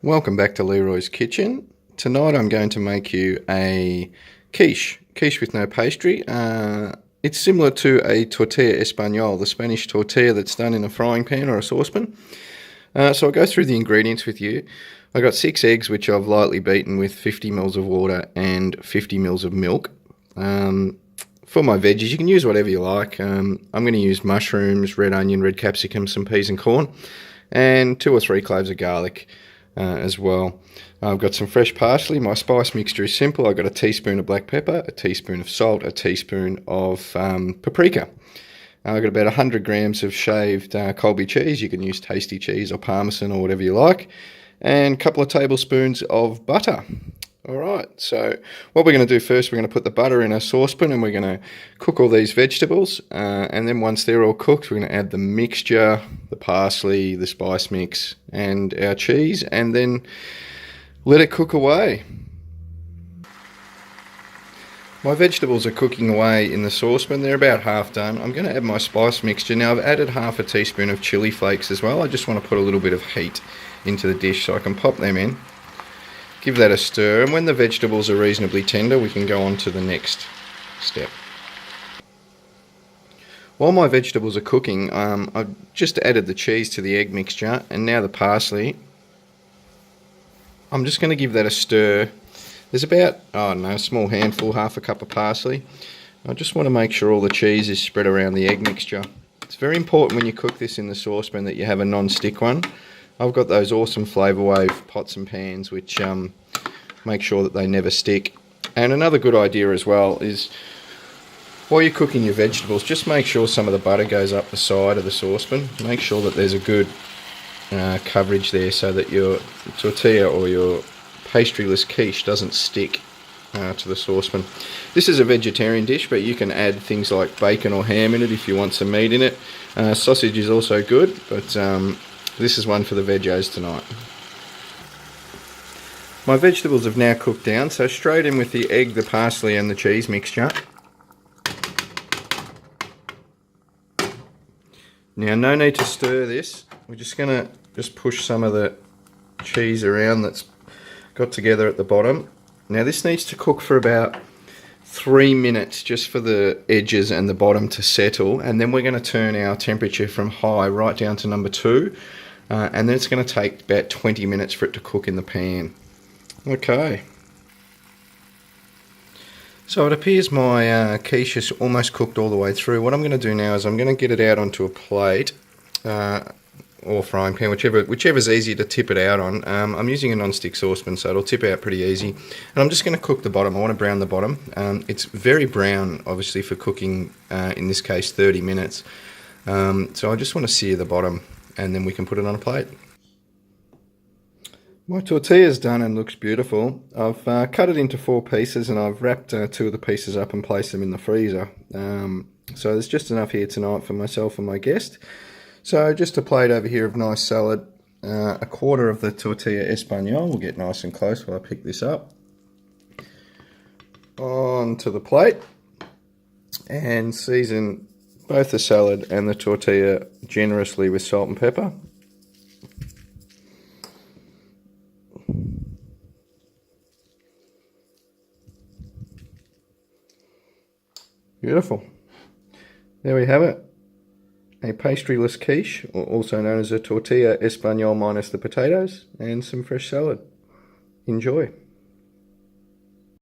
Welcome back to Leroy's Kitchen. Tonight I'm going to make you a quiche with no pastry. It's similar to a tortilla Espanol, the Spanish tortilla that's done in a frying pan or a saucepan. So I'll go through the ingredients with you. I got 6 eggs which I've lightly beaten with 50 ml of water and 50 ml of milk. For my veggies, you can use whatever you like. I'm going to use mushrooms, red onion, red capsicum, some peas and corn, and 2 or 3 cloves of garlic as well. I've got some fresh parsley. My spice mixture is simple. I've got a teaspoon of black pepper, a teaspoon of salt, a teaspoon of paprika. I've got about 100 grams of shaved Colby cheese. You can use tasty cheese or parmesan or whatever you like, and a couple of tablespoons of butter. Alright, so what we're going to do first, we're going to put the butter in a saucepan and we're going to cook all these vegetables, and then once they're all cooked, we're going to add the mixture, the parsley, the spice mix and our cheese, and then let it cook away. My vegetables are cooking away in the saucepan. They're about half done. I'm going to add my spice mixture. Now I've added half a teaspoon of chili flakes as well. I just want to put a little bit of heat into the dish so I can pop them in. Give that a stir, and when the vegetables are reasonably tender, we can go on to the next step. While my vegetables are cooking, I've just added the cheese to the egg mixture, and now the parsley. I'm just going to give that a stir. There's about, a small handful, half a cup of parsley. I just want to make sure all the cheese is spread around the egg mixture. It's very important when you cook this in the saucepan that you have a non-stick one. I've got those awesome Flavour Wave pots and pans which make sure that they never stick. And another good idea as well is, while you're cooking your vegetables, just make sure some of the butter goes up the side of the saucepan. Make sure that there's a good coverage there so that your tortilla or your pastryless quiche doesn't stick to the saucepan. This is a vegetarian dish, but you can add things like bacon or ham in it if you want some meat in it. Sausage is also good, but this is one for the veggies tonight. My vegetables have now cooked down, so straight in with the egg, the parsley and the cheese mixture. Now no need to stir this. We're just going to push some of the cheese around that's got together at the bottom. Now this needs to cook for about 3 minutes just for the edges and the bottom to settle, and then we're going to turn our temperature from high right down to number 2. And then it's going to take about 20 minutes for it to cook in the pan. Okay. So it appears my quiche is almost cooked all the way through. What I'm going to do now is I'm going to get it out onto a plate or frying pan, whichever's easier to tip it out on. I'm using a non-stick saucepan, so it'll tip out pretty easy. And I'm just going to cook the bottom. I want to brown the bottom. It's very brown, obviously, for cooking, in this case, 30 minutes. So I just want to sear the bottom, and then we can put it on a plate. My tortilla's done and looks beautiful. I've cut it into 4 pieces, and I've wrapped 2 of the pieces up and placed them in the freezer. So there's just enough here tonight for myself and my guest. So just a plate over here of nice salad, a quarter of the tortilla Espanol. We'll get nice and close while I pick this up. Onto the plate, and season both the salad and the tortilla generously with salt and pepper. Beautiful. There we have it. A pastryless quiche, also known as a tortilla Espanol minus the potatoes, and some fresh salad. Enjoy.